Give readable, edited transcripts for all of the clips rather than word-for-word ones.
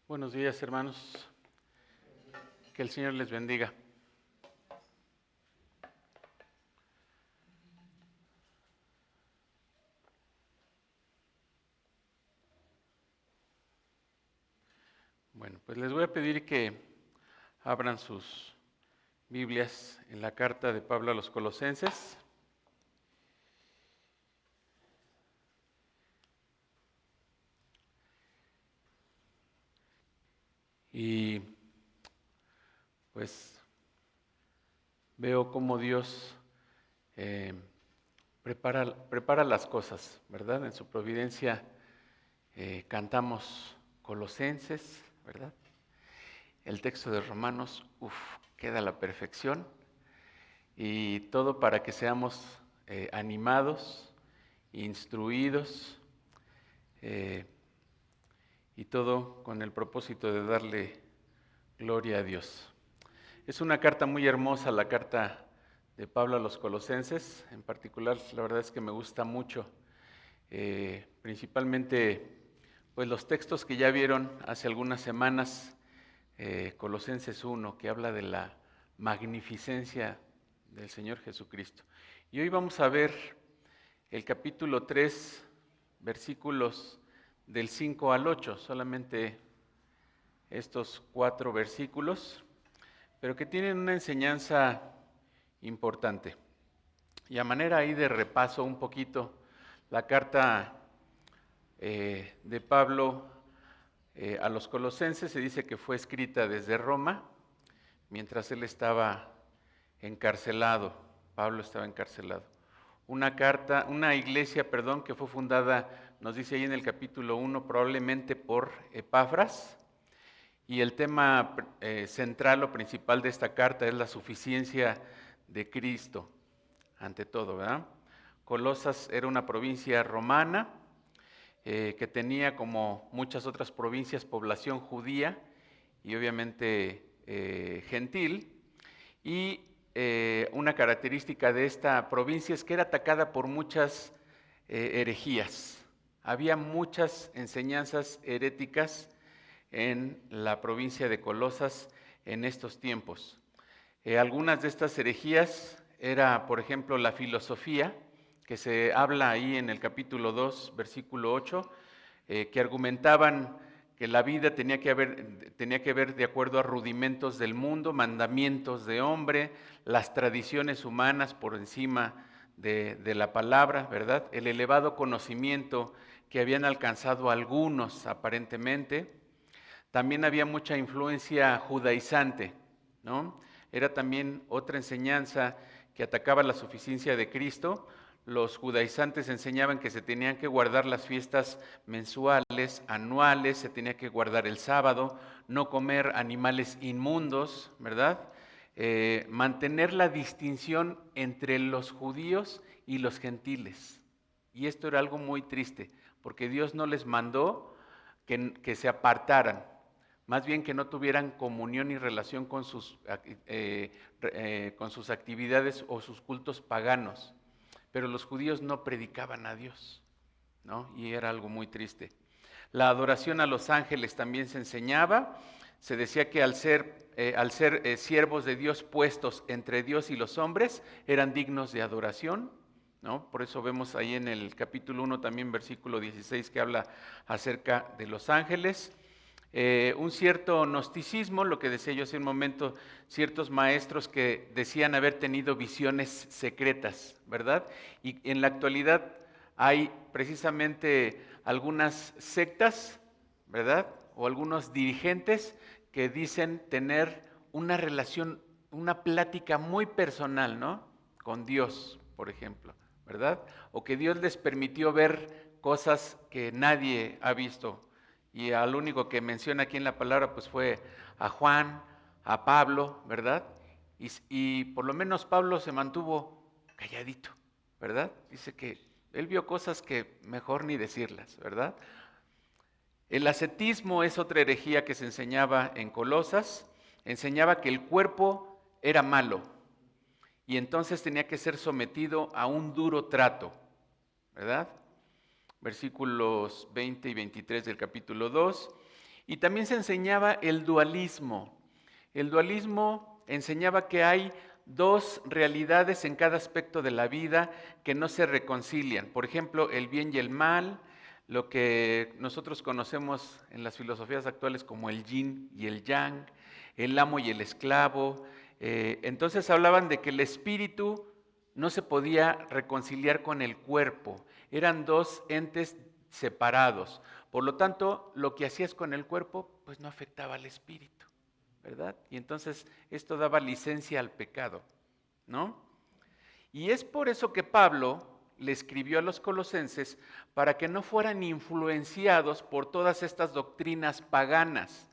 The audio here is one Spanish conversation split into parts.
Buenos días, hermanos. Que el Señor les bendiga. Bueno, pues les voy a pedir que abran sus Biblias en la carta de Pablo a los Colosenses. Y pues veo cómo Dios prepara las cosas, ¿verdad? En su providencia cantamos Colosenses, ¿verdad? El texto de Romanos, queda a la perfección. Y todo para que seamos animados, instruidos, y todo con el propósito de darle gloria a Dios. Es una carta muy hermosa, la carta de Pablo a los Colosenses. En particular, la verdad es que me gusta mucho, principalmente pues los textos que ya vieron hace algunas semanas, Colosenses 1, que habla de la magnificencia del Señor Jesucristo. Y hoy vamos a ver el capítulo 3, versículos del 5 al 8, solamente estos 4 versículos, pero que tienen una enseñanza importante. Y a manera ahí de repaso un poquito, la carta de Pablo a los Colosenses se dice que fue escrita desde Roma, mientras él estaba encarcelado, Pablo estaba encarcelado. Una iglesia, que fue fundada, nos dice ahí en el capítulo 1, probablemente por Epafras, y el tema central o principal de esta carta es la suficiencia de Cristo, ante todo, ¿verdad? Colosas era una provincia romana, que tenía, como muchas otras provincias, población judía y obviamente gentil, y una característica de esta provincia es que era atacada por muchas herejías. Había muchas enseñanzas heréticas en la provincia de Colosas en estos tiempos. Algunas de estas herejías era, por ejemplo, la filosofía, que se habla ahí en el capítulo 2, versículo 8, que argumentaban que la vida tenía que ver de acuerdo a rudimentos del mundo, mandamientos de hombre, las tradiciones humanas por encima de la palabra, ¿verdad? El elevado conocimiento que habían alcanzado algunos aparentemente. También había mucha influencia judaizante, ¿no? Era también otra enseñanza que atacaba la suficiencia de Cristo. Los judaizantes enseñaban que se tenían que guardar las fiestas mensuales, anuales, se tenía que guardar el sábado, no comer animales inmundos, ¿verdad? Mantener la distinción entre los judíos y los gentiles. Y esto era algo muy triste, porque Dios no les mandó que se apartaran, más bien que no tuvieran comunión y relación con sus actividades o sus cultos paganos. Pero los judíos no predicaban a Dios, ¿no? Y era algo muy triste. La adoración a los ángeles también se enseñaba. Se decía que al ser siervos de Dios puestos entre Dios y los hombres, eran dignos de adoración, ¿no? Por eso vemos ahí en el capítulo 1 también versículo 16 que habla acerca de los ángeles. Un cierto gnosticismo, lo que decía yo hace un momento, ciertos maestros que decían haber tenido visiones secretas, ¿verdad? Y en la actualidad hay precisamente algunas sectas, ¿verdad? O algunos dirigentes que dicen tener una relación, una plática muy personal, ¿no? Con Dios, por ejemplo, ¿verdad? O que Dios les permitió ver cosas que nadie ha visto. Y al único que menciona aquí en la palabra pues fue a Juan, a Pablo, ¿verdad? Y por lo menos Pablo se mantuvo calladito, ¿verdad? Dice que él vio cosas que mejor ni decirlas, ¿verdad? El ascetismo es otra herejía que se enseñaba en Colosas. Enseñaba que el cuerpo era malo y entonces tenía que ser sometido a un duro trato, ¿verdad? Versículos 20 y 23 del capítulo 2. Y también se enseñaba el dualismo. El dualismo enseñaba que hay dos realidades en cada aspecto de la vida que no se reconcilian. Por ejemplo, el bien y el mal, lo que nosotros conocemos en las filosofías actuales como el yin y el yang, el amo y el esclavo. Entonces hablaban de que el espíritu no se podía reconciliar con el cuerpo. Eran dos entes separados. Por lo tanto, lo que hacías con el cuerpo, pues no afectaba al espíritu, ¿verdad? Y entonces esto daba licencia al pecado, ¿no? Y es por eso que Pablo le escribió a los colosenses para que no fueran influenciados por todas estas doctrinas paganas,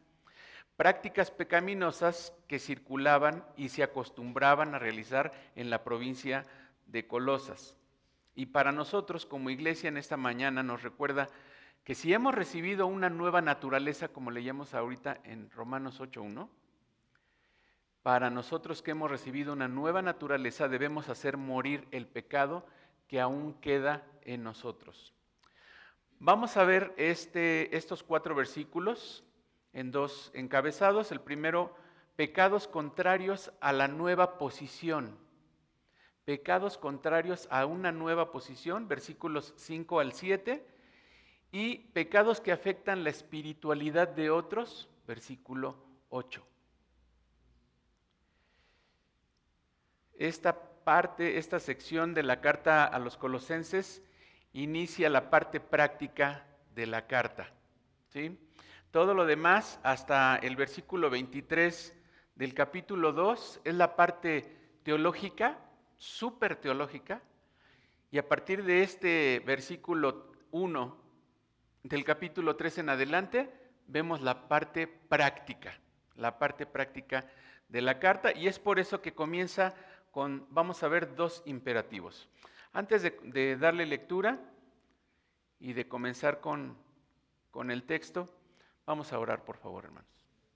prácticas pecaminosas que circulaban y se acostumbraban a realizar en la provincia de Colosas. Y para nosotros como iglesia en esta mañana nos recuerda que si hemos recibido una nueva naturaleza, como leíamos ahorita en Romanos 8:1, para nosotros que hemos recibido una nueva naturaleza debemos hacer morir el pecado que aún queda en nosotros. Vamos a ver estos 4 versículos en 2 encabezados. El primero, pecados contrarios a la nueva posición. Pecados contrarios a una nueva posición, versículos 5 al 7. Y pecados que afectan la espiritualidad de otros, versículo 8. Esta sección de la carta a los colosenses inicia la parte práctica de la carta, ¿sí? Todo lo demás, hasta el versículo 23 del capítulo 2, es la parte teológica, súper teológica, y a partir de este versículo 1 del capítulo 3 en adelante, vemos la parte práctica de la carta, y es por eso que comienza vamos a ver 2 imperativos. Antes de darle lectura y de comenzar con el texto, vamos a orar, por favor, hermanos.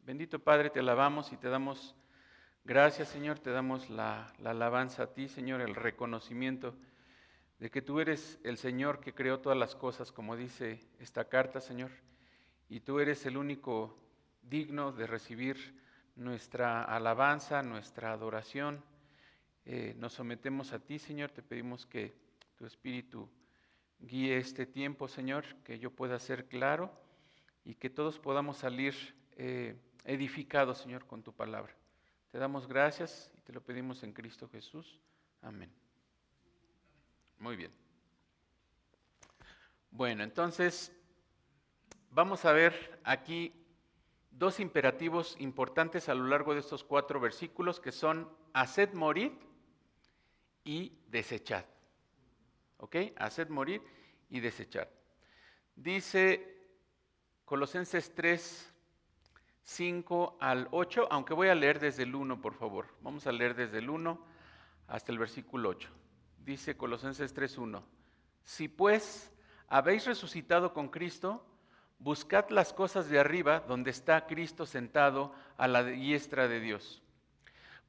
Bendito Padre, te alabamos y te damos gracias, Señor, te damos la alabanza a ti, Señor, el reconocimiento de que tú eres el Señor que creó todas las cosas, como dice esta carta, Señor, y tú eres el único digno de recibir nuestra alabanza, nuestra adoración. Nos sometemos a ti, Señor, te pedimos que tu Espíritu guíe este tiempo, Señor, que yo pueda ser claro y que todos podamos salir edificados, Señor, con tu palabra. Te damos gracias y te lo pedimos en Cristo Jesús. Amén. Muy bien. Bueno, entonces vamos a ver aquí 2 imperativos importantes a lo largo de estos 4 versículos que son haced morir y desechad. ¿Ok? Haced morir y desechad. Dice Colosenses 3, 5 al 8, aunque voy a leer desde el 1, por favor. Vamos a leer desde el 1 hasta el versículo 8. Dice Colosenses 3, 1. Si pues habéis resucitado con Cristo, buscad las cosas de arriba, donde está Cristo sentado a la diestra de Dios.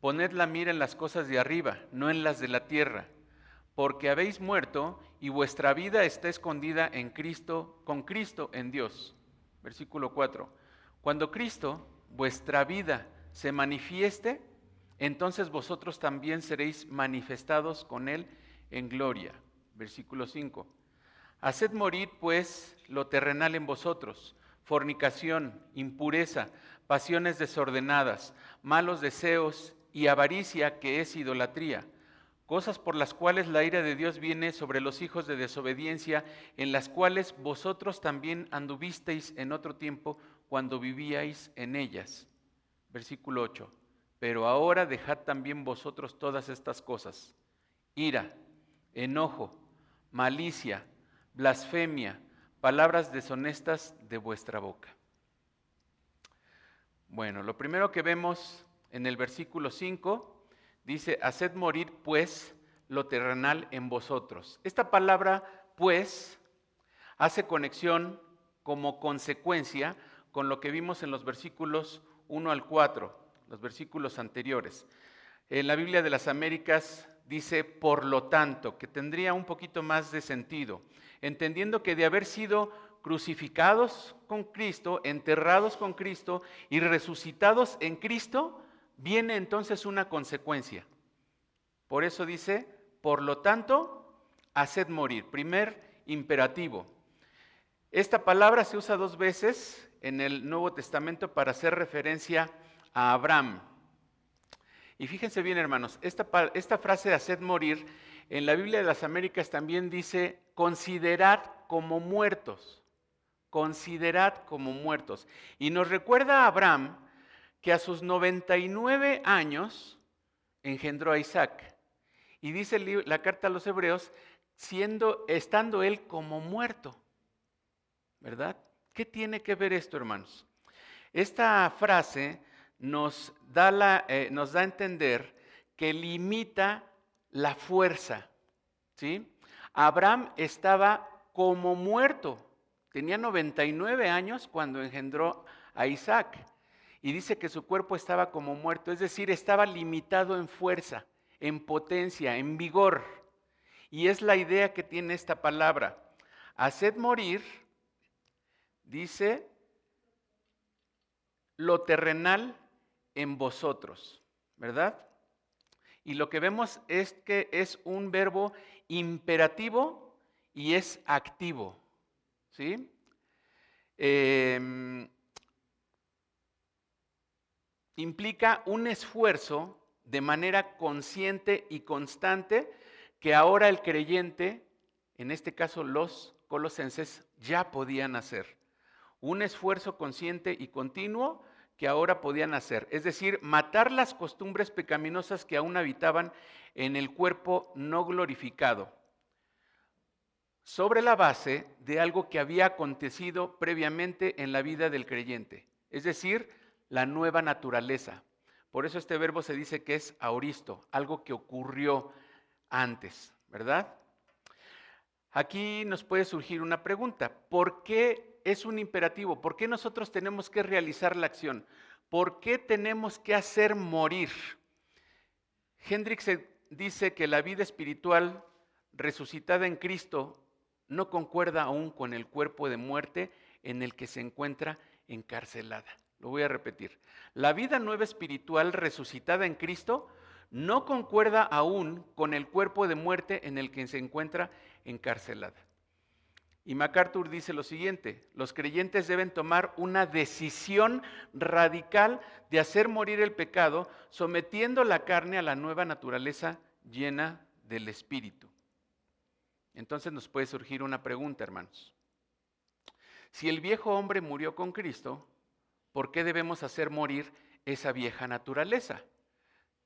Poned la mira en las cosas de arriba, no en las de la tierra, porque habéis muerto y vuestra vida está escondida en Cristo, con Cristo en Dios. Versículo 4. Cuando Cristo, vuestra vida, se manifieste, entonces vosotros también seréis manifestados con Él en gloria. Versículo 5. Haced morir, pues, lo terrenal en vosotros, fornicación, impureza, pasiones desordenadas, malos deseos y avaricia, que es idolatría, cosas por las cuales la ira de Dios viene sobre los hijos de desobediencia, en las cuales vosotros también anduvisteis en otro tiempo cuando vivíais en ellas. Versículo 8. Pero ahora dejad también vosotros todas estas cosas: ira, enojo, malicia, blasfemia, palabras deshonestas de vuestra boca. Bueno, lo primero que vemos en el versículo 5 dice: haced morir pues lo terrenal en vosotros. Esta palabra pues hace conexión como consecuencia con lo que vimos en los versículos 1 al 4, los versículos anteriores. En la Biblia de las Américas dice por lo tanto, que tendría un poquito más de sentido, entendiendo que de haber sido crucificados con Cristo, enterrados con Cristo y resucitados en Cristo, viene entonces una consecuencia. Por eso dice, por lo tanto, haced morir. Primer imperativo. Esta palabra se usa 2 veces en el Nuevo Testamento para hacer referencia a Abraham. Y fíjense bien, hermanos, esta frase de haced morir, en la Biblia de las Américas también dice, considerad como muertos. Considerad como muertos. Y nos recuerda a Abraham que a sus 99 años engendró a Isaac. Y dice la carta a los Hebreos, estando él como muerto. ¿Verdad? ¿Qué tiene que ver esto, hermanos? Esta frase nos da a entender que limita la fuerza, ¿sí? Abraham estaba como muerto, tenía 99 años cuando engendró a Isaac, y dice que su cuerpo estaba como muerto, es decir, estaba limitado en fuerza, en potencia, en vigor. Y es la idea que tiene esta palabra. Haced morir, dice, lo terrenal en vosotros, ¿verdad? Y lo que vemos es que es un verbo imperativo y es activo, ¿sí? Implica un esfuerzo de manera consciente y constante que ahora el creyente, en este caso los colosenses, ya podían hacer. Un esfuerzo consciente y continuo que ahora podían hacer, es decir, matar las costumbres pecaminosas que aún habitaban en el cuerpo no glorificado, sobre la base de algo que había acontecido previamente en la vida del creyente, es decir, la nueva naturaleza. Por eso este verbo se dice que es aoristo, algo que ocurrió antes, ¿verdad? Aquí nos puede surgir una pregunta, ¿por qué es un imperativo? ¿Por qué nosotros tenemos que realizar la acción? ¿Por qué tenemos que hacer morir? Hendricks dice que la vida espiritual resucitada en Cristo no concuerda aún con el cuerpo de muerte en el que se encuentra encarcelada. Lo voy a repetir. La vida nueva espiritual resucitada en Cristo no concuerda aún con el cuerpo de muerte en el que se encuentra encarcelada. Y MacArthur dice lo siguiente, los creyentes deben tomar una decisión radical de hacer morir el pecado, sometiendo la carne a la nueva naturaleza llena del Espíritu. Entonces nos puede surgir una pregunta, hermanos. Si el viejo hombre murió con Cristo, ¿por qué debemos hacer morir esa vieja naturaleza?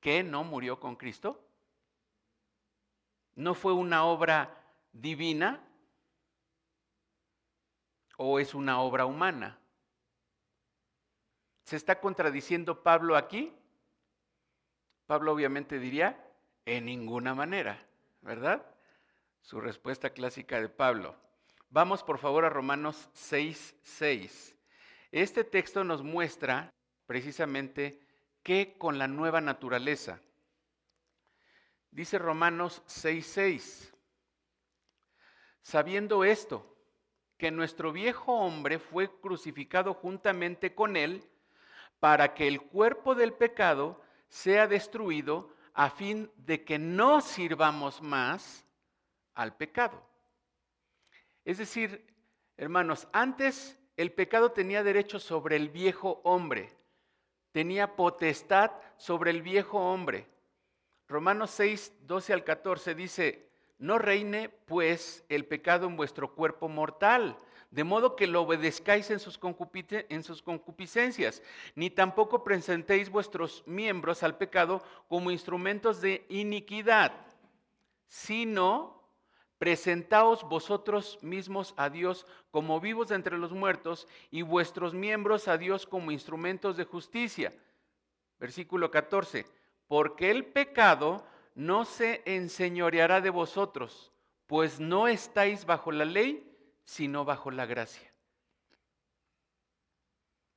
¿Qué no murió con Cristo? ¿No fue una obra divina? ¿O es una obra humana? ¿Se está contradiciendo Pablo aquí? Pablo obviamente diría, en ninguna manera, ¿verdad? Su respuesta clásica de Pablo. Vamos por favor a Romanos 6:6. Este texto nos muestra precisamente qué con la nueva naturaleza. Dice Romanos 6:6, sabiendo esto, que nuestro viejo hombre fue crucificado juntamente con él para que el cuerpo del pecado sea destruido a fin de que no sirvamos más al pecado. Es decir, hermanos, antes el pecado tenía derecho sobre el viejo hombre, tenía potestad sobre el viejo hombre. Romanos 6:12 al 14 dice, no reine pues el pecado en vuestro cuerpo mortal, de modo que lo obedezcáis en sus concupiscencias, ni tampoco presentéis vuestros miembros al pecado como instrumentos de iniquidad, sino presentaos vosotros mismos a Dios como vivos de entre los muertos y vuestros miembros a Dios como instrumentos de justicia. Versículo 14, porque el pecado no se enseñoreará de vosotros, pues no estáis bajo la ley, sino bajo la gracia.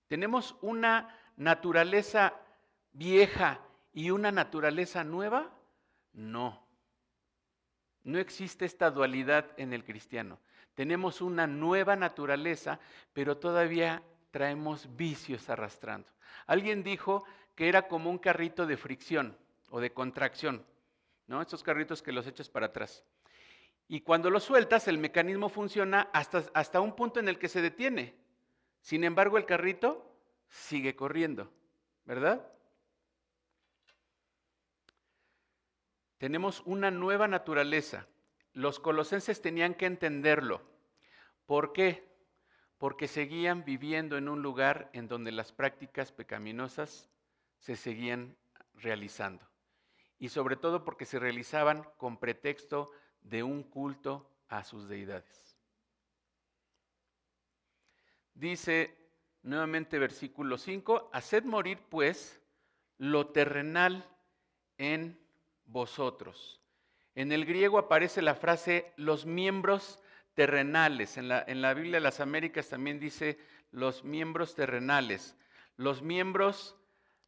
¿Tenemos una naturaleza vieja y una naturaleza nueva? No. No existe esta dualidad en el cristiano. Tenemos una nueva naturaleza, pero todavía traemos vicios arrastrando. Alguien dijo que era como un carrito de fricción o de contracción, ¿no? Estos carritos que los echas para atrás. Y cuando lo sueltas, el mecanismo funciona hasta un punto en el que se detiene. Sin embargo, el carrito sigue corriendo, ¿verdad? Tenemos una nueva naturaleza. Los colosenses tenían que entenderlo. ¿Por qué? Porque seguían viviendo en un lugar en donde las prácticas pecaminosas se seguían realizando. Y sobre todo porque se realizaban con pretexto de un culto a sus deidades. Dice nuevamente versículo 5, haced morir pues lo terrenal en vosotros. En el griego aparece la frase los miembros terrenales. En la Biblia de las Américas también dice los miembros terrenales. Los miembros,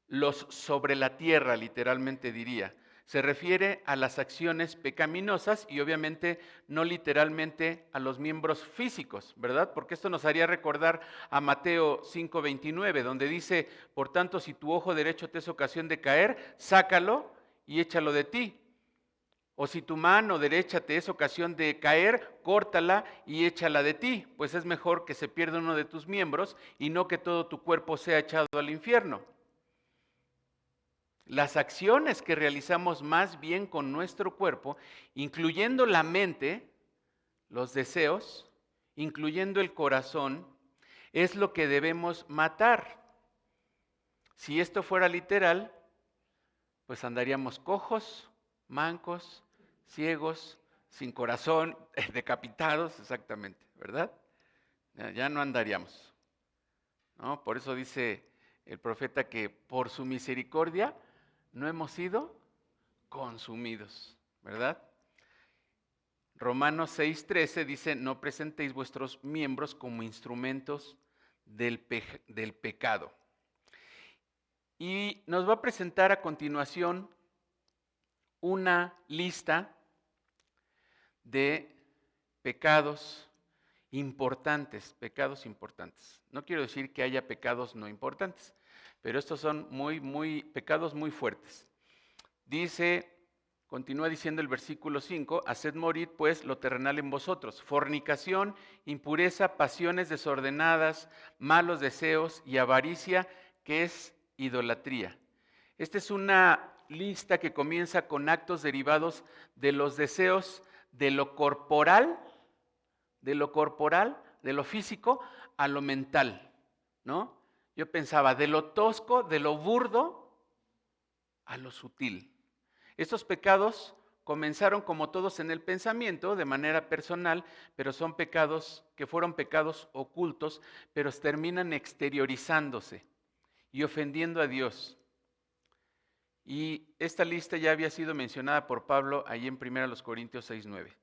los sobre la tierra, literalmente diría. Se refiere a las acciones pecaminosas y obviamente no literalmente a los miembros físicos, ¿verdad? Porque esto nos haría recordar a Mateo 5:29, donde dice, por tanto, si tu ojo derecho te es ocasión de caer, sácalo y échalo de ti. O si tu mano derecha te es ocasión de caer, córtala y échala de ti, pues es mejor que se pierda uno de tus miembros y no que todo tu cuerpo sea echado al infierno. Las acciones que realizamos más bien con nuestro cuerpo, incluyendo la mente, los deseos, incluyendo el corazón, es lo que debemos matar. Si esto fuera literal, pues andaríamos cojos, mancos, ciegos, sin corazón, decapitados, exactamente, ¿verdad? Ya no andaríamos, ¿no? Por eso dice el profeta que por su misericordia no hemos sido consumidos, ¿verdad? Romanos 6:13 dice, no presentéis vuestros miembros como instrumentos del pecado. Y nos va a presentar a continuación una lista de pecados importantes, pecados importantes. No quiero decir que haya pecados no importantes, pero estos son pecados muy fuertes. Dice, continúa diciendo el versículo 5, haced morir pues lo terrenal en vosotros, fornicación, impureza, pasiones desordenadas, malos deseos y avaricia, que es idolatría. Esta es una lista que comienza con actos derivados de los deseos de lo corporal, de lo físico, a lo mental, ¿no? Yo pensaba, de lo tosco, de lo burdo, a lo sutil. Estos pecados comenzaron como todos en el pensamiento, de manera personal, pero son pecados que fueron pecados ocultos, pero terminan exteriorizándose y ofendiendo a Dios. Y esta lista ya había sido mencionada por Pablo allí en 1 Corintios 6:9.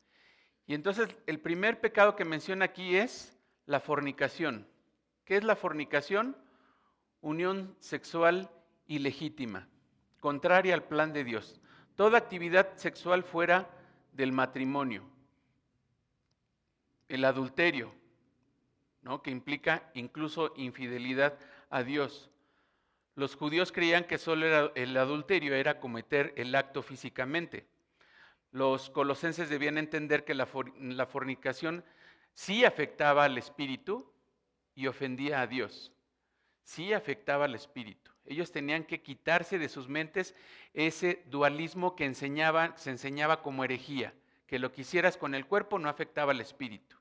Y entonces el primer pecado que menciona aquí es la fornicación. ¿Qué es la fornicación? Unión sexual ilegítima, contraria al plan de Dios. Toda actividad sexual fuera del matrimonio. El adulterio, ¿no? Que implica incluso infidelidad a Dios. Los judíos creían que solo el adulterio era cometer el acto físicamente. Los colosenses debían entender que la fornicación sí afectaba al espíritu y ofendía a Dios. Sí afectaba al espíritu. Ellos tenían que quitarse de sus mentes ese dualismo que se enseñaba como herejía, que lo que hicieras con el cuerpo no afectaba al espíritu.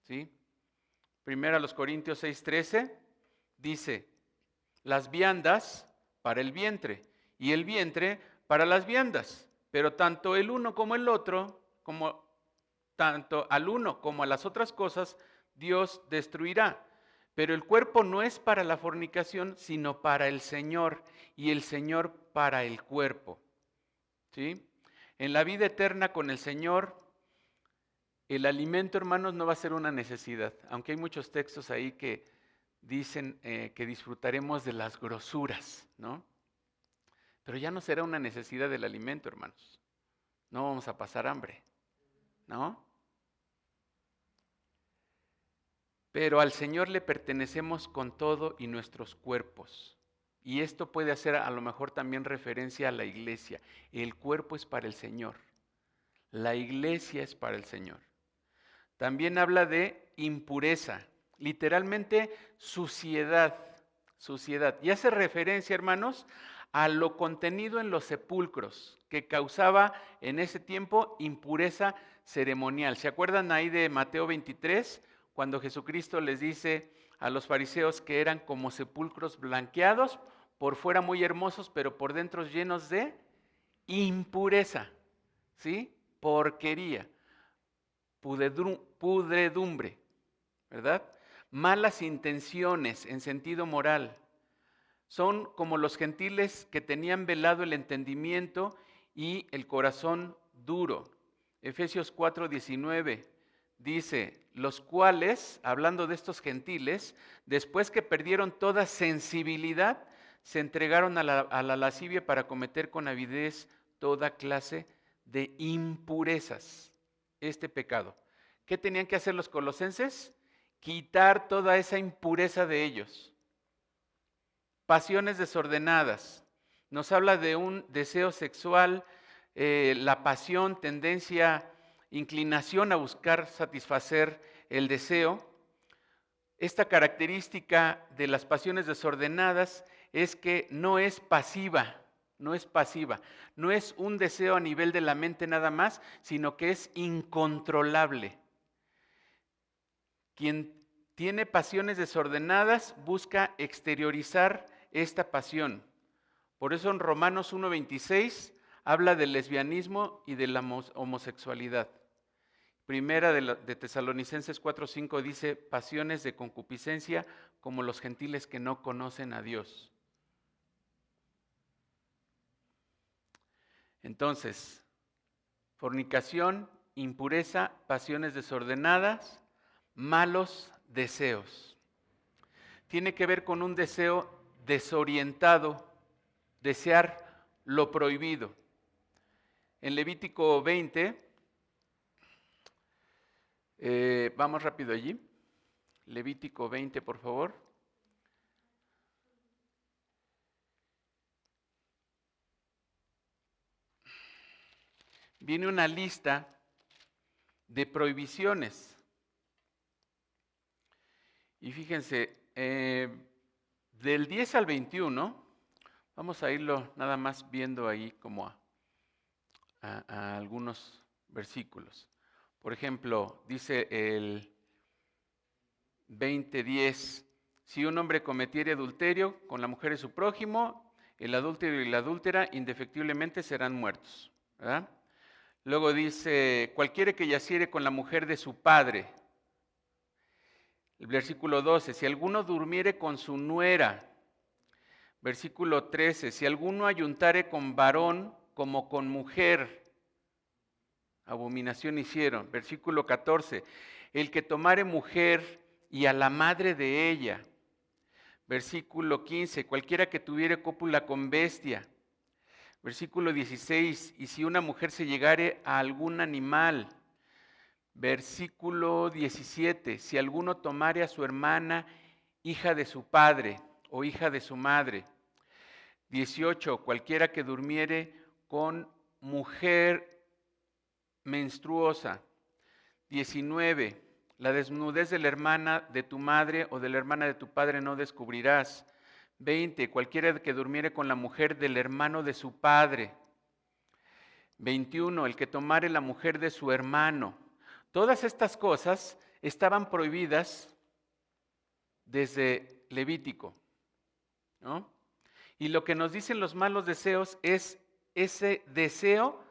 ¿Sí? Primero a los Corintios 6:13 dice, las viandas para el vientre y el vientre para las viandas, pero tanto el uno como el otro, tanto al uno como a las otras cosas, Dios destruirá. Pero el cuerpo no es para la fornicación, sino para el Señor, y el Señor para el cuerpo. ¿Sí? En la vida eterna con el Señor, el alimento, hermanos, no va a ser una necesidad, aunque hay muchos textos ahí que dicen que disfrutaremos de las grosuras, ¿no? Pero ya no será una necesidad del alimento, hermanos. no vamos a pasar hambre, ¿no? Pero al Señor le pertenecemos con todo y nuestros cuerpos. Y esto puede hacer a lo mejor también referencia a la iglesia. El cuerpo es para el Señor. La iglesia es para el Señor. También habla de impureza, literalmente suciedad, suciedad. Y hace referencia, hermanos, a lo contenido en los sepulcros, que causaba en ese tiempo impureza ceremonial. ¿Se acuerdan ahí de Mateo 23, cuando Jesucristo les dice a los fariseos que eran como sepulcros blanqueados, por fuera muy hermosos, pero por dentro llenos de impureza, ¿sí? Porquería, pudredumbre, ¿verdad? Malas intenciones en sentido moral. Son como los gentiles que tenían velado el entendimiento y el corazón duro. Efesios 4:19 dice, los cuales, hablando de estos gentiles, después que perdieron toda sensibilidad, se entregaron a la lascivia para cometer con avidez toda clase de impurezas, este pecado. ¿Qué tenían que hacer los colosenses? Quitar toda esa impureza de ellos. Pasiones desordenadas. Nos habla de un deseo sexual, la pasión, tendencia, inclinación a buscar satisfacer el deseo. Esta característica de las pasiones desordenadas es que no es pasiva, no es pasiva, no es un deseo a nivel de la mente nada más, sino que es incontrolable. Quien tiene pasiones desordenadas busca exteriorizar esta pasión. Por eso en Romanos 1:26 habla del lesbianismo y de la homosexualidad. Primera de Tesalonicenses 4:5 dice, pasiones de concupiscencia como los gentiles que no conocen a Dios. Entonces, fornicación, impureza, pasiones desordenadas, malos deseos. Tiene que ver con un deseo desorientado, desear lo prohibido. En Levítico 20, vamos rápido allí. Levítico 20, por favor. Viene una lista de prohibiciones. Y fíjense, del 10 al 21, vamos a irlo nada más viendo ahí como a algunos versículos. Por ejemplo, dice el 20:10, si un hombre cometiere adulterio con la mujer de su prójimo, el adúltero y la adúltera indefectiblemente serán muertos, ¿verdad? Luego dice, cualquiera que yaciere con la mujer de su padre. El versículo 12, si alguno durmiere con su nuera. Versículo 13, si alguno ayuntare con varón como con mujer, abominación hicieron. Versículo 14, el que tomare mujer y a la madre de ella. Versículo 15, cualquiera que tuviere cópula con bestia. Versículo 16, y si una mujer se llegare a algún animal. Versículo 17, si alguno tomare a su hermana, hija de su padre o hija de su madre. 18, cualquiera que durmiere con mujer menstruosa. 19, la desnudez de la hermana de tu madre o de la hermana de tu padre no descubrirás. 20, cualquiera que durmiere con la mujer del hermano de su padre. 21, el que tomare la mujer de su hermano. Todas estas cosas estaban prohibidas desde Levítico, ¿no? Y lo que nos dicen los malos deseos es ese deseo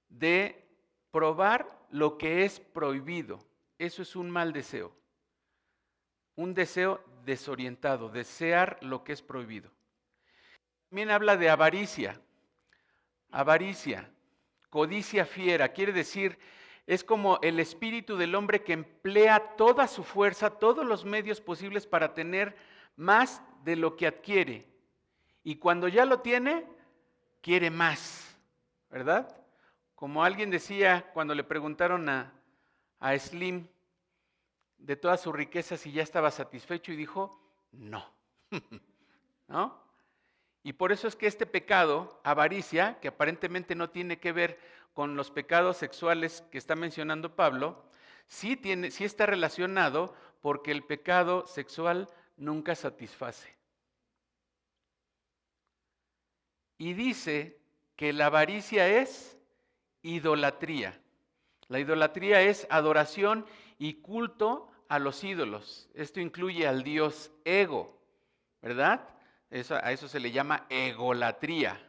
de probar lo que es prohibido. Eso es un mal deseo. Un deseo desorientado, desear lo que es prohibido. También habla de avaricia. Avaricia, codicia fiera, quiere decir, es como el espíritu del hombre que emplea toda su fuerza, todos los medios posibles para tener más de lo que adquiere. Y cuando ya lo tiene, quiere más, ¿verdad? Como alguien decía cuando le preguntaron a Slim de todas sus riquezas si ya estaba satisfecho y dijo, no, ¿no? Y por eso es que este pecado, avaricia, que aparentemente no tiene que ver con los pecados sexuales que está mencionando Pablo, sí está relacionado porque el pecado sexual nunca satisface. Y dice que la avaricia es idolatría. La idolatría es adoración y culto a los ídolos. Esto incluye al dios ego, ¿verdad? A eso se le llama egolatría,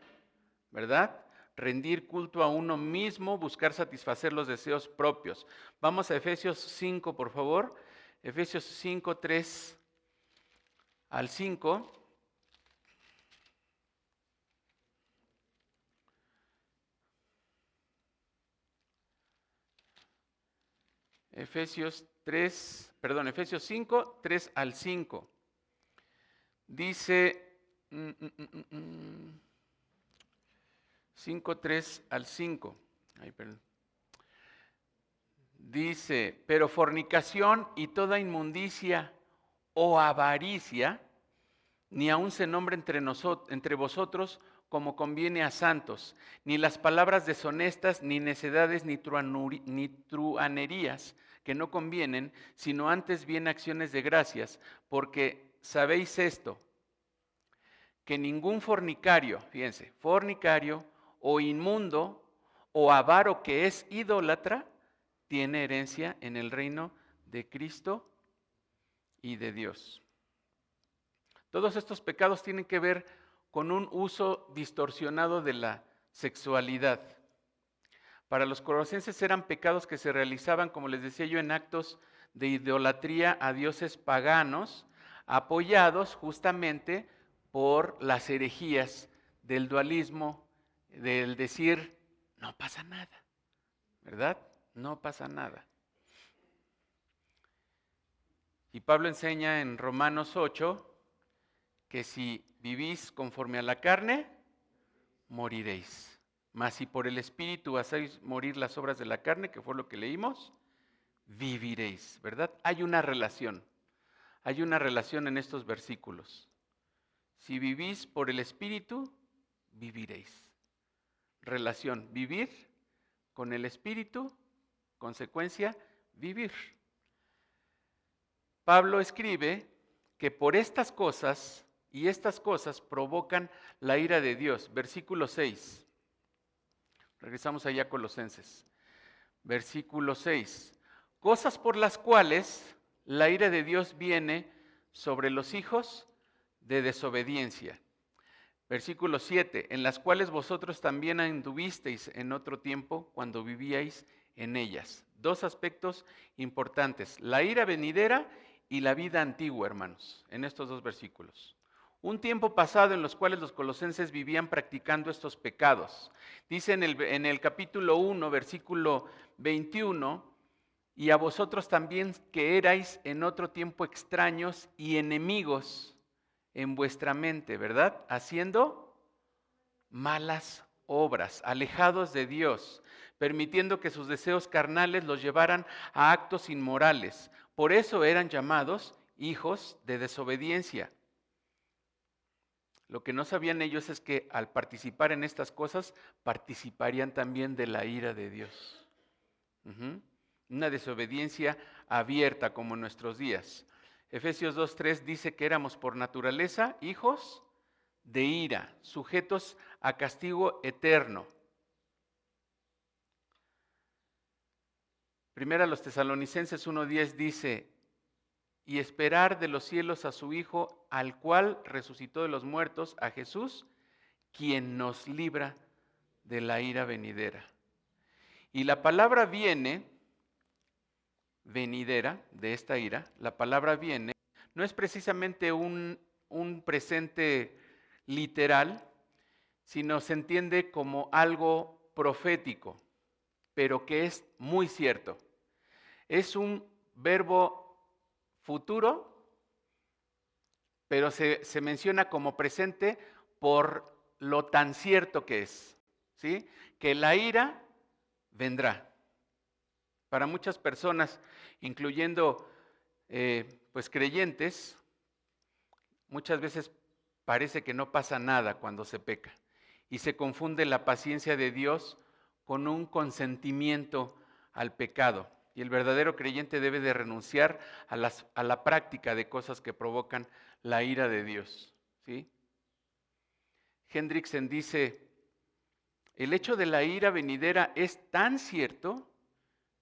¿verdad? Rendir culto a uno mismo, buscar satisfacer los deseos propios. Vamos a Efesios 5, por favor. Efesios 5, 3 al 5. Efesios 5, 3 al 5. Dice 5, 3 al 5. Ay, perdón. Dice, pero fornicación y toda inmundicia o avaricia, ni aun se nombre entre vosotros como conviene a santos, ni las palabras deshonestas, ni necedades, ni truhanerías que no convienen, sino antes bien acciones de gracias, porque sabéis esto, que ningún fornicario, fíjense, fornicario o inmundo o avaro que es idólatra, tiene herencia en el reino de Cristo y de Dios. Todos estos pecados tienen que ver con un uso distorsionado de la sexualidad. Para los colosenses eran pecados que se realizaban, como les decía yo, en actos de idolatría a dioses paganos, apoyados justamente por las herejías del dualismo, del decir, no pasa nada, ¿verdad? No pasa nada. Y Pablo enseña en Romanos 8 que si vivís conforme a la carne, moriréis. Mas si por el Espíritu hacéis morir las obras de la carne, que fue lo que leímos, viviréis, ¿verdad? Hay una relación en estos versículos. Si vivís por el Espíritu, viviréis. Relación, vivir con el Espíritu, consecuencia, vivir. Pablo escribe que por estas cosas, y estas cosas provocan la ira de Dios. Versículo 6. Regresamos allá a Colosenses. Versículo 6. Cosas por las cuales la ira de Dios viene sobre los hijos de desobediencia. Versículo 7. En las cuales vosotros también anduvisteis en otro tiempo cuando vivíais en ellas. Dos aspectos importantes. La ira venidera y la vida antigua, hermanos, en estos dos versículos. Un tiempo pasado en los cuales los colosenses vivían practicando estos pecados. Dice en el capítulo 1, versículo 21, y a vosotros también que erais en otro tiempo extraños y enemigos en vuestra mente, ¿verdad? Haciendo malas obras, alejados de Dios, permitiendo que sus deseos carnales los llevaran a actos inmorales. Por eso eran llamados hijos de desobediencia. Lo que no sabían ellos es que al participar en estas cosas, participarían también de la ira de Dios. Una desobediencia abierta como en nuestros días. Efesios 2:3 dice que éramos por naturaleza hijos de ira, sujetos a castigo eterno. Primera a los Tesalonicenses 1:10 dice, y esperar de los cielos a su Hijo, al cual resucitó de los muertos, a Jesús, quien nos libra de la ira venidera. Y la palabra venidera, de esta ira, la palabra viene, no es precisamente un presente literal, sino se entiende como algo profético, pero que es muy cierto. Es un verbo futuro, pero se menciona como presente por lo tan cierto que es, ¿sí? Que la ira vendrá. Para muchas personas, incluyendo pues creyentes, muchas veces parece que no pasa nada cuando se peca y se confunde la paciencia de Dios con un consentimiento al pecado. Y el verdadero creyente debe de renunciar a la práctica de cosas que provocan la ira de Dios, ¿sí? Hendrickson dice, el hecho de la ira venidera es tan cierto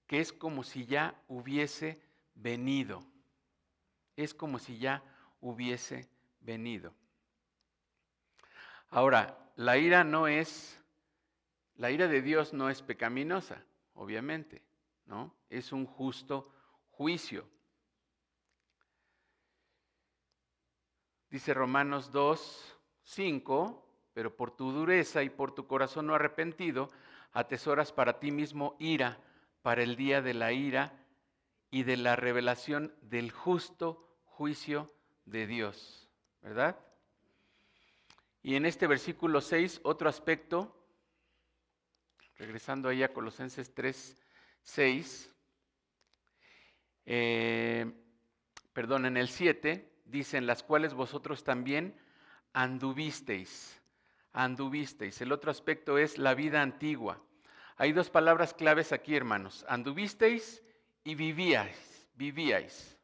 que es como si ya hubiese venido. Es como si ya hubiese venido. Ahora, la ira de Dios no es pecaminosa, obviamente, ¿no? Es un justo juicio. Dice Romanos 2:5, pero por tu dureza y por tu corazón no arrepentido, atesoras para ti mismo ira para el día de la ira y de la revelación del justo juicio de Dios, ¿verdad? Y en este versículo 6, otro aspecto, regresando ahí a Colosenses 3:6, en el 7, dicen, las cuales vosotros también anduvisteis. El otro aspecto es la vida antigua. Hay dos palabras claves aquí, hermanos, anduvisteis y vivíais,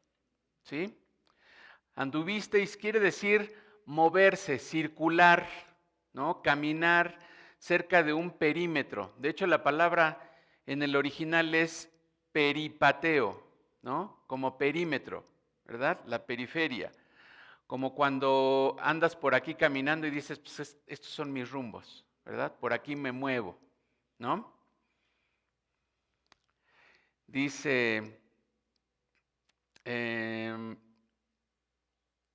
¿sí? Anduvisteis quiere decir moverse, circular, ¿no? Caminar cerca de un perímetro. De hecho, la palabra en el original es peripateo, ¿no? Como perímetro, ¿verdad? La periferia. Como cuando andas por aquí caminando y dices, pues estos son mis rumbos, ¿verdad? Por aquí me muevo, ¿no? Dice,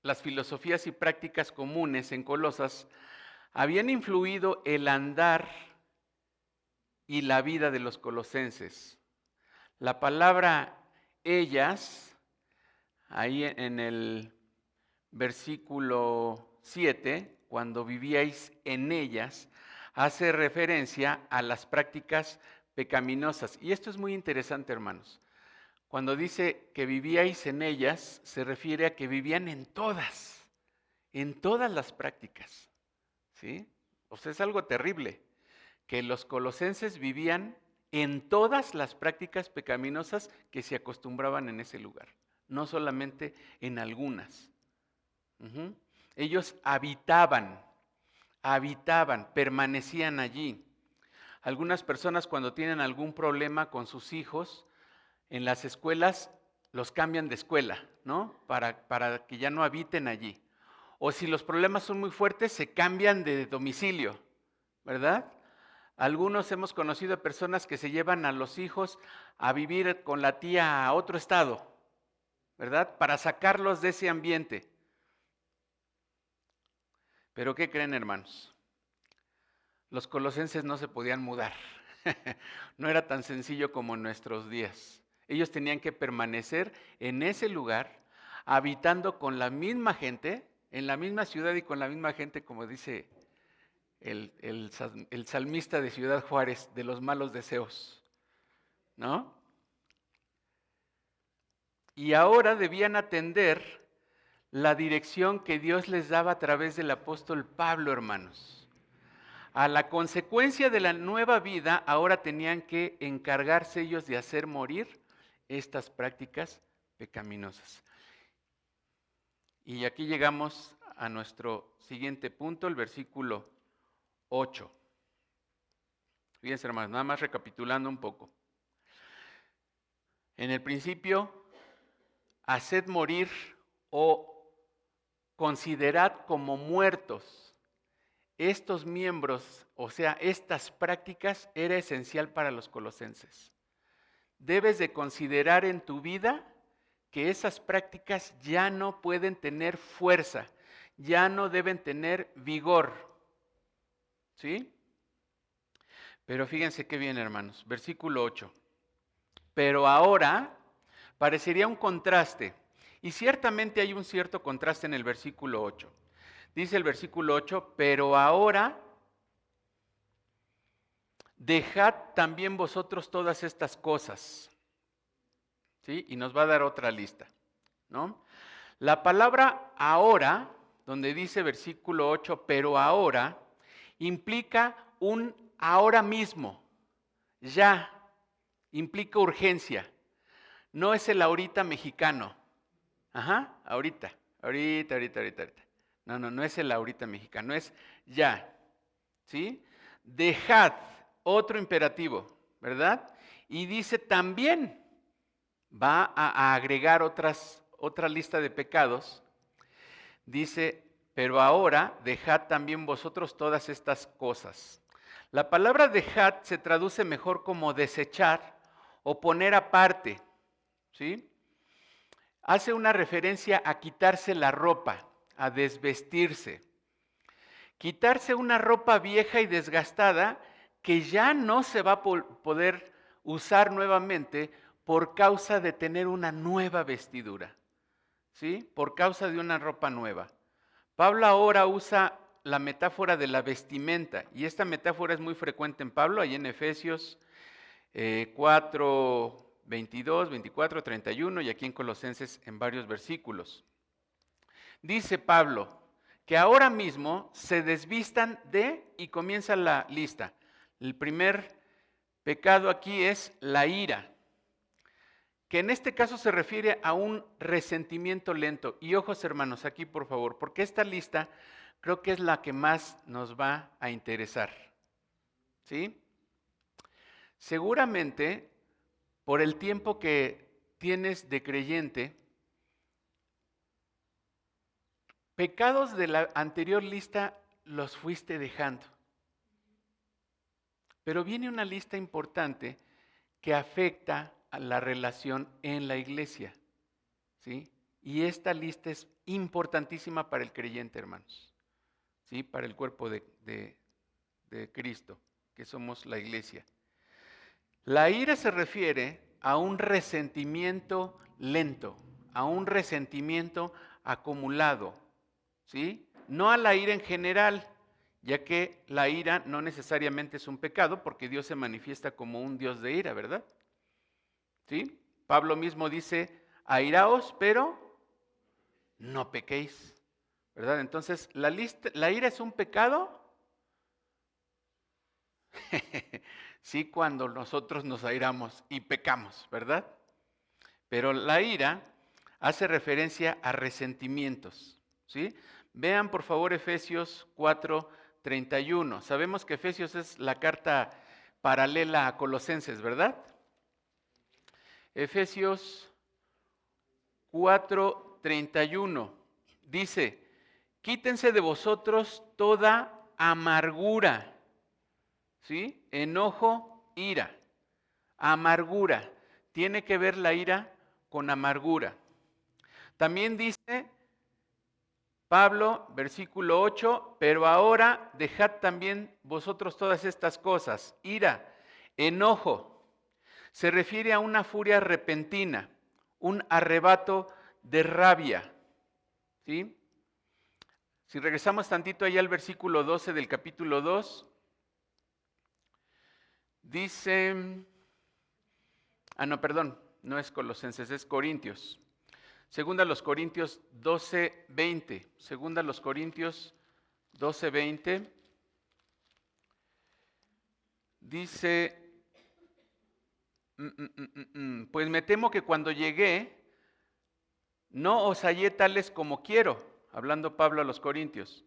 las filosofías y prácticas comunes en Colosas habían influido el andar y la vida de los colosenses. La palabra ellas, ahí en el versículo 7, cuando vivíais en ellas, hace referencia a las prácticas pecaminosas. Y esto es muy interesante, hermanos. Cuando dice que vivíais en ellas, se refiere a que vivían en todas las prácticas, ¿sí? O sea, es algo terrible, que los colosenses vivían en todas las prácticas pecaminosas que se acostumbraban en ese lugar, no solamente en algunas. Ellos habitaban, permanecían allí. Algunas personas cuando tienen algún problema con sus hijos, en las escuelas los cambian de escuela, ¿no? Para que ya no habiten allí. O si los problemas son muy fuertes, se cambian de domicilio, ¿verdad? Algunos hemos conocido a personas que se llevan a los hijos a vivir con la tía a otro estado, ¿verdad? Para sacarlos de ese ambiente. Pero ¿qué creen, hermanos? Los colosenses no se podían mudar. No era tan sencillo como en nuestros días. Ellos tenían que permanecer en ese lugar, habitando con la misma gente, en la misma ciudad y con la misma gente, como dice el salmista de Ciudad Juárez, de los malos deseos, ¿no? Y ahora debían atender la dirección que Dios les daba a través del apóstol Pablo, hermanos. A la consecuencia de la nueva vida, ahora tenían que encargarse ellos de hacer morir estas prácticas pecaminosas. Y aquí llegamos a nuestro siguiente punto, el versículo 8. Fíjense, hermanos, nada más recapitulando un poco. En el principio, haced morir o considerad como muertos estos miembros, o sea, estas prácticas, era esencial para los colosenses. Debes de considerar en tu vida que esas prácticas ya no pueden tener fuerza, ya no deben tener vigor. ¿Sí? Pero fíjense qué bien, hermanos. Versículo 8. Pero ahora parecería un contraste, y ciertamente hay un cierto contraste en el versículo 8. Dice el versículo 8, pero ahora dejad también vosotros todas estas cosas. ¿Sí? Y nos va a dar otra lista, ¿no? La palabra ahora, donde dice versículo 8, pero ahora, implica un ahora mismo, ya, implica urgencia. No es el ahorita mexicano. Ajá, ahorita. No es el ahorita mexicano, es ya. ¿Sí? Dejad, otro imperativo, ¿verdad? Y dice también, va a agregar otra lista de pecados. Dice, pero ahora dejad también vosotros todas estas cosas. La palabra dejad se traduce mejor como desechar o poner aparte, ¿sí? Hace una referencia a quitarse la ropa, a desvestirse. Quitarse una ropa vieja y desgastada que ya no se va a poder usar nuevamente por causa de tener una nueva vestidura, ¿sí? Por causa de una ropa nueva. Pablo ahora usa la metáfora de la vestimenta, y esta metáfora es muy frecuente en Pablo, ahí en Efesios 4, 22, 24, 31 y aquí en Colosenses en varios versículos. Dice Pablo que ahora mismo se desvistan de, y comienza la lista. El primer pecado aquí es la ira, que en este caso se refiere a un resentimiento lento. Y ojos hermanos, aquí por favor, porque esta lista creo que es la que más nos va a interesar. ¿Sí? Seguramente, por el tiempo que tienes de creyente, pecados de la anterior lista los fuiste dejando. Pero viene una lista importante que afecta a la relación en la iglesia, ¿sí? Y esta lista es importantísima para el creyente, hermanos, ¿sí? Para el cuerpo de Cristo, que somos la iglesia. La ira se refiere a un resentimiento lento, a un resentimiento acumulado, ¿sí? No a la ira en general, ya que la ira no necesariamente es un pecado, porque Dios se manifiesta como un Dios de ira, ¿verdad? ¿Sí? Pablo mismo dice, airaos, pero no pequéis, ¿verdad? Entonces, ¿la ira es un pecado? Sí, cuando nosotros nos airamos y pecamos, ¿verdad? Pero la ira hace referencia a resentimientos, ¿sí? Vean por favor Efesios 4:31. Sabemos que Efesios es la carta paralela a Colosenses, ¿verdad? Efesios 4:31 dice, quítense de vosotros toda amargura, ¿sí? Enojo, ira, amargura. Tiene que ver la ira con amargura. También dice Pablo, versículo 8, pero ahora dejad también vosotros todas estas cosas, ira, enojo. Se refiere a una furia repentina, un arrebato de rabia, ¿sí? Si regresamos tantito allá al versículo 12 del capítulo 2, dice, no es Colosenses, es Corintios. Segunda a los Corintios 12:20. Segunda a los Corintios 12:20. Dice, pues me temo que cuando llegué, no os hallé tales como quiero, hablando Pablo a los Corintios.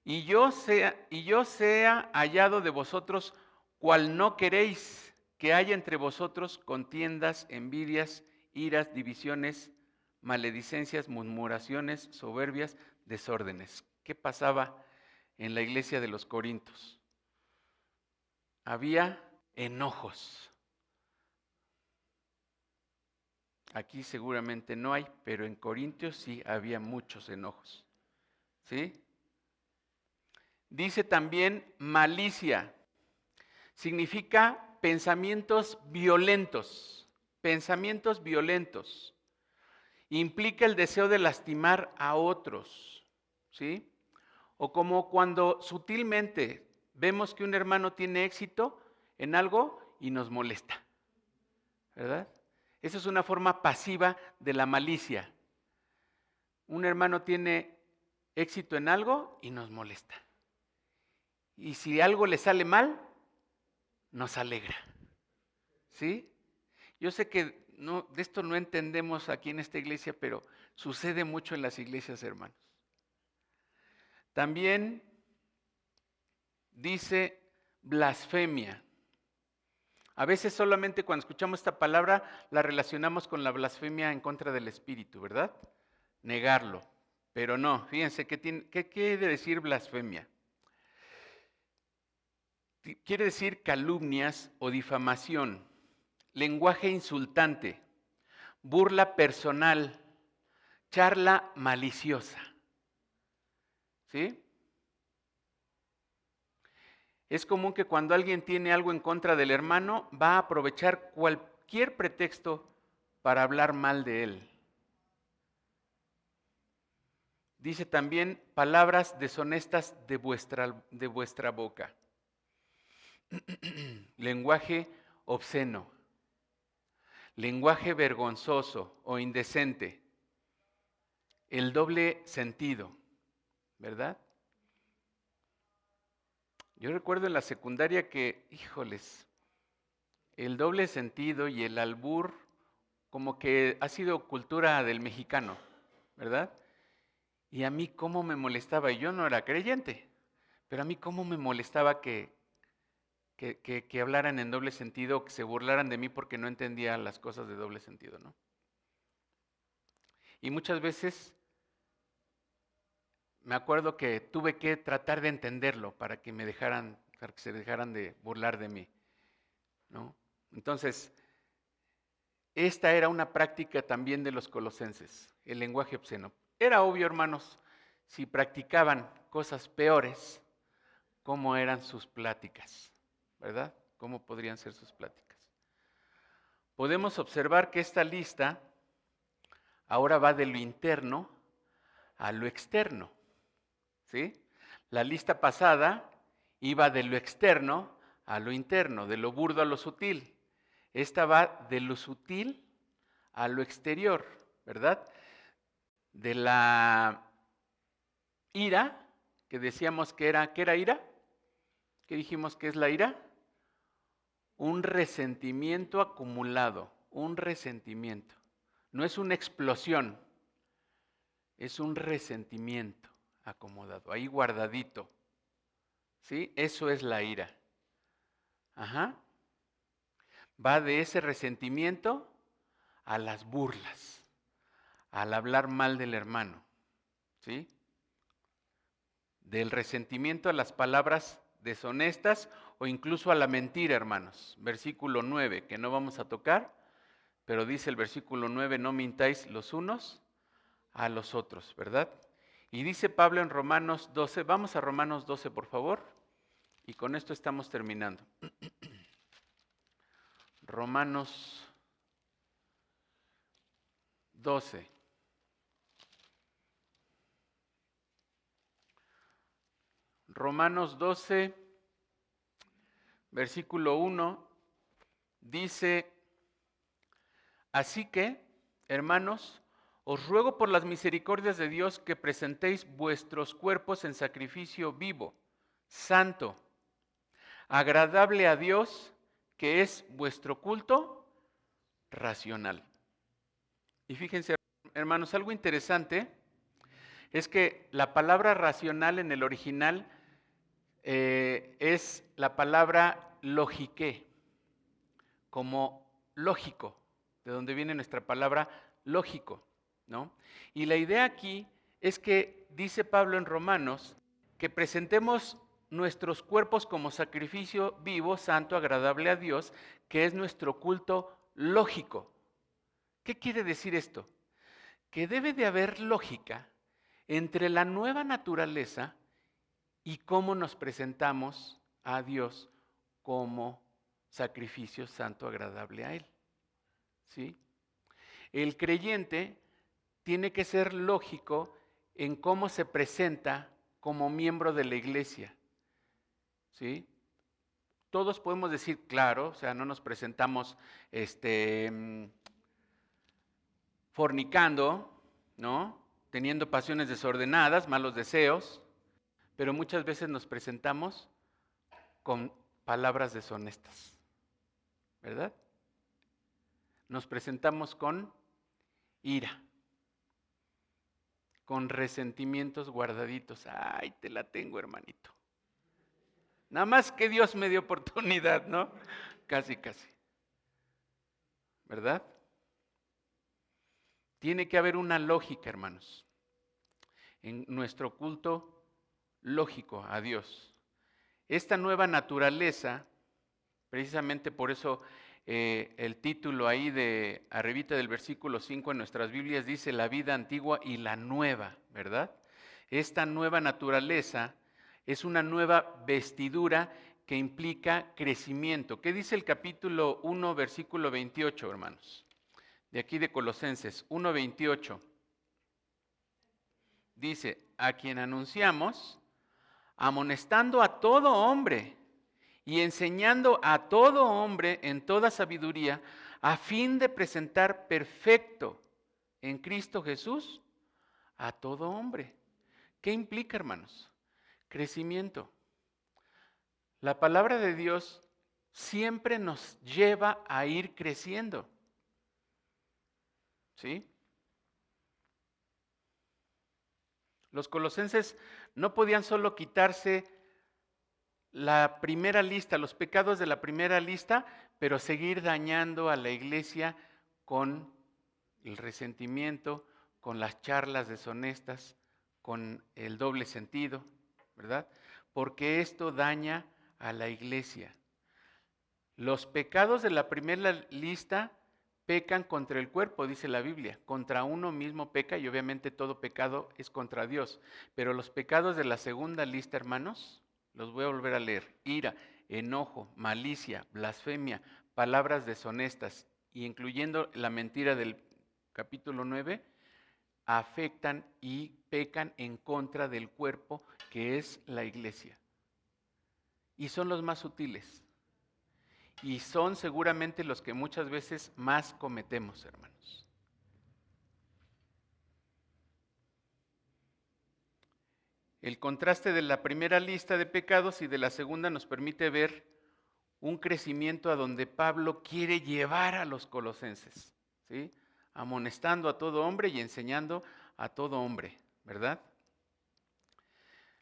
Y yo sea hallado de vosotros cual no queréis, que haya entre vosotros contiendas, envidias, iras, divisiones, maledicencias, murmuraciones, soberbias, desórdenes. ¿Qué pasaba en la iglesia de los Corintios? Había enojos. Aquí seguramente no hay, pero en Corintios sí había muchos enojos. ¿Sí? Dice también malicia. Significa pensamientos violentos. Pensamientos violentos. Implica el deseo de lastimar a otros. ¿Sí? O como cuando sutilmente vemos que un hermano tiene éxito en algo y nos molesta, ¿verdad? Esa es una forma pasiva de la malicia. Un hermano tiene éxito en algo y nos molesta. Y si algo le sale mal, nos alegra. ¿Sí? Yo sé que de esto no entendemos aquí en esta iglesia, pero sucede mucho en las iglesias, hermanos. También dice blasfemia. A veces solamente cuando escuchamos esta palabra la relacionamos con la blasfemia en contra del Espíritu, ¿verdad? Negarlo. Pero no, fíjense, ¿qué quiere decir blasfemia? Quiere decir calumnias o difamación, lenguaje insultante, burla personal, charla maliciosa. ¿Sí? Es común que cuando alguien tiene algo en contra del hermano, va a aprovechar cualquier pretexto para hablar mal de él. Dice también palabras deshonestas de vuestra boca. Lenguaje obsceno, lenguaje vergonzoso o indecente, el doble sentido, ¿verdad? Yo recuerdo en la secundaria que, híjoles, el doble sentido y el albur como que ha sido cultura del mexicano, ¿verdad? Y a mí cómo me molestaba, y yo no era creyente, pero a mí cómo me molestaba que hablaran en doble sentido, que se burlaran de mí porque no entendía las cosas de doble sentido, ¿no? Y muchas veces me acuerdo que tuve que tratar de entenderlo para que se dejaran de burlar de mí, ¿no? Entonces, esta era una práctica también de los colosenses, el lenguaje obsceno. Era obvio, hermanos, si practicaban cosas peores, cómo eran sus pláticas, ¿verdad? ¿Cómo podrían ser sus pláticas? Podemos observar que esta lista ahora va de lo interno a lo externo, ¿sí? La lista pasada iba de lo externo a lo interno, de lo burdo a lo sutil. Esta va de lo sutil a lo exterior, ¿verdad? De la ira, que decíamos que era, ¿qué era ira? ¿Qué dijimos que es la ira? Un resentimiento acumulado, un resentimiento. No es una explosión, es un resentimiento acomodado, ahí guardadito. ¿Sí? Eso es la ira. Ajá. Va de ese resentimiento a las burlas, al hablar mal del hermano. ¿Sí? Del resentimiento a las palabras deshonestas o incluso a la mentira, hermanos. Versículo 9, que no vamos a tocar, pero dice el versículo 9, no mintáis los unos a los otros, ¿verdad? Y dice Pablo en Romanos 12, vamos a Romanos 12, por favor, y con esto estamos terminando. Romanos 12. Romanos 12, versículo 1, dice, así que, hermanos, os ruego por las misericordias de Dios que presentéis vuestros cuerpos en sacrificio vivo, santo, agradable a Dios, que es vuestro culto racional. Y fíjense, hermanos, algo interesante es que la palabra racional en el original es la palabra logique, como lógico, de donde viene nuestra palabra lógico, ¿no? Y la idea aquí es que dice Pablo en Romanos que presentemos nuestros cuerpos como sacrificio vivo, santo, agradable a Dios, que es nuestro culto lógico. ¿Qué quiere decir esto? Que debe de haber lógica entre la nueva naturaleza y cómo nos presentamos a Dios como sacrificio santo agradable a Él. ¿Sí? El creyente tiene que ser lógico en cómo se presenta como miembro de la iglesia. ¿sí? Todos podemos decir, claro, o sea, no nos presentamos fornicando, ¿no? Teniendo pasiones desordenadas, malos deseos, pero muchas veces nos presentamos con palabras deshonestas, ¿verdad? Nos presentamos con ira, con resentimientos guardaditos. Ay, te la tengo, hermanito. Nada más que Dios me dio oportunidad, ¿no? Casi, casi. ¿Verdad? Tiene que haber una lógica, hermanos, en nuestro culto lógico a Dios. Esta nueva naturaleza, precisamente por eso el título ahí de arribita del versículo 5 en nuestras Biblias dice la vida antigua y la nueva, ¿verdad? Esta nueva naturaleza es una nueva vestidura que implica crecimiento. ¿Qué dice el capítulo 1, versículo 28, hermanos? De aquí de Colosenses 1:28. Dice, a quien anunciamos, amonestando a todo hombre y enseñando a todo hombre en toda sabiduría, a fin de presentar perfecto en Cristo Jesús a todo hombre. ¿Qué implica, hermanos? Crecimiento. La palabra de Dios siempre nos lleva a ir creciendo. ¿Sí? Los colosenses no podían solo quitarse la primera lista, los pecados de la primera lista, pero seguir dañando a la iglesia con el resentimiento, con las charlas deshonestas, con el doble sentido, ¿verdad? Porque esto daña a la iglesia. Los pecados de la primera lista pecan contra el cuerpo, dice la Biblia. Contra uno mismo peca y obviamente todo pecado es contra Dios. Pero los pecados de la segunda lista, hermanos, los voy a volver a leer. Ira, enojo, malicia, blasfemia, palabras deshonestas, y incluyendo la mentira del capítulo 9, afectan y pecan en contra del cuerpo que es la iglesia. Y son los más sutiles. Y son seguramente los que muchas veces más cometemos, hermanos. El contraste de la primera lista de pecados y de la segunda nos permite ver un crecimiento a donde Pablo quiere llevar a los colosenses, ¿sí? Amonestando a todo hombre y enseñando a todo hombre, ¿verdad?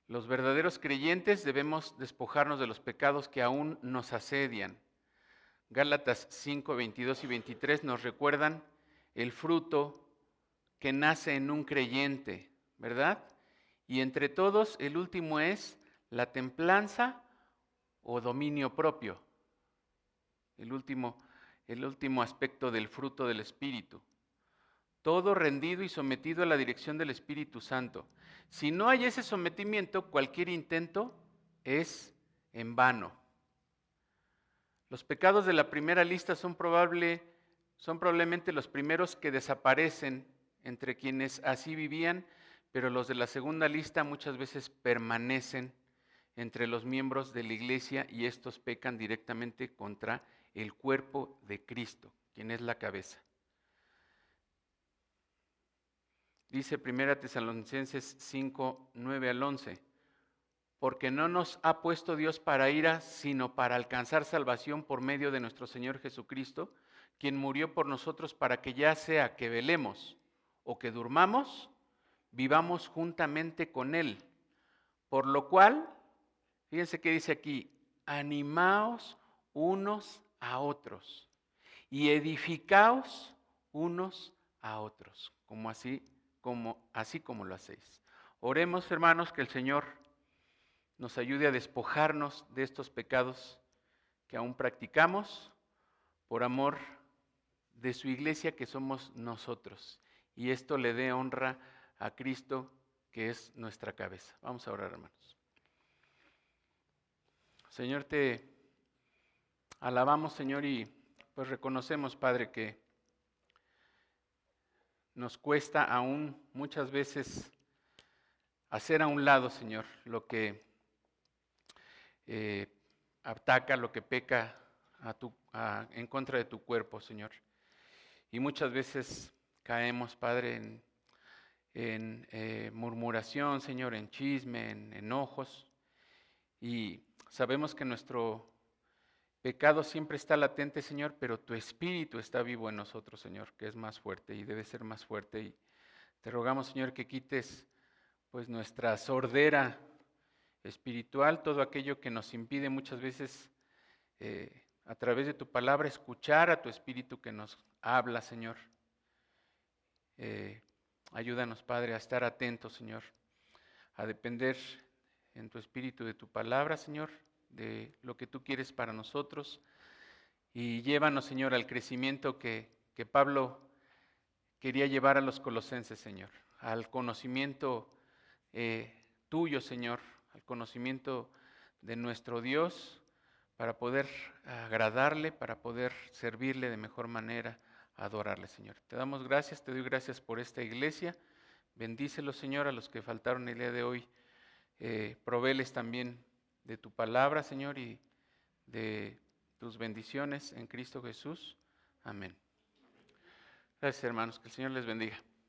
Los verdaderos creyentes debemos despojarnos de los pecados que aún nos asedian. Gálatas 5, 22 y 23 nos recuerdan el fruto que nace en un creyente, ¿verdad? Y entre todos, el último es la templanza o dominio propio. El último aspecto del fruto del Espíritu. Todo rendido y sometido a la dirección del Espíritu Santo. Si no hay ese sometimiento, cualquier intento es en vano. Los pecados de la primera lista son probablemente los primeros que desaparecen entre quienes así vivían, pero los de la segunda lista muchas veces permanecen entre los miembros de la iglesia y estos pecan directamente contra el cuerpo de Cristo, quien es la cabeza. Dice 1 Tesalonicenses 5, 9 al 11, porque no nos ha puesto Dios para ira, sino para alcanzar salvación por medio de nuestro Señor Jesucristo, quien murió por nosotros para que ya sea que velemos o que durmamos, vivamos juntamente con Él. Por lo cual, fíjense qué dice aquí, animaos unos a otros y edificaos unos a otros, así como lo hacéis. Oremos, hermanos, que el Señor nos ayude a despojarnos de estos pecados que aún practicamos por amor de su iglesia que somos nosotros. Y esto le dé honra a Cristo, que es nuestra cabeza. Vamos a orar, hermanos. Señor, te alabamos, Señor, y pues reconocemos, Padre, que nos cuesta aún muchas veces hacer a un lado, Señor, lo que ataca, lo que peca en contra de tu cuerpo, Señor. Y muchas veces caemos, Padre, en murmuración, Señor, en chisme, en enojos. Y sabemos que nuestro pecado siempre está latente, Señor, pero tu Espíritu está vivo en nosotros, Señor, que es más fuerte y debe ser más fuerte. Y te rogamos, Señor, que quites pues nuestra sordera espiritual, todo aquello que nos impide muchas veces a través de tu palabra escuchar a tu Espíritu que nos habla, Señor. Ayúdanos, Padre, a estar atentos, Señor, a depender en tu Espíritu de tu palabra, Señor, de lo que tú quieres para nosotros. Y llévanos, Señor, al crecimiento que Pablo quería llevar a los colosenses, Señor, al conocimiento tuyo, Señor, al conocimiento de nuestro Dios, para poder agradarle, para poder servirle de mejor manera, adorarle, Señor. Te damos gracias, te doy gracias por esta iglesia. Bendícelo, Señor, a los que faltaron el día de hoy. Provéles también de tu palabra, Señor, y de tus bendiciones en Cristo Jesús. Amén. Gracias, hermanos. Que el Señor les bendiga.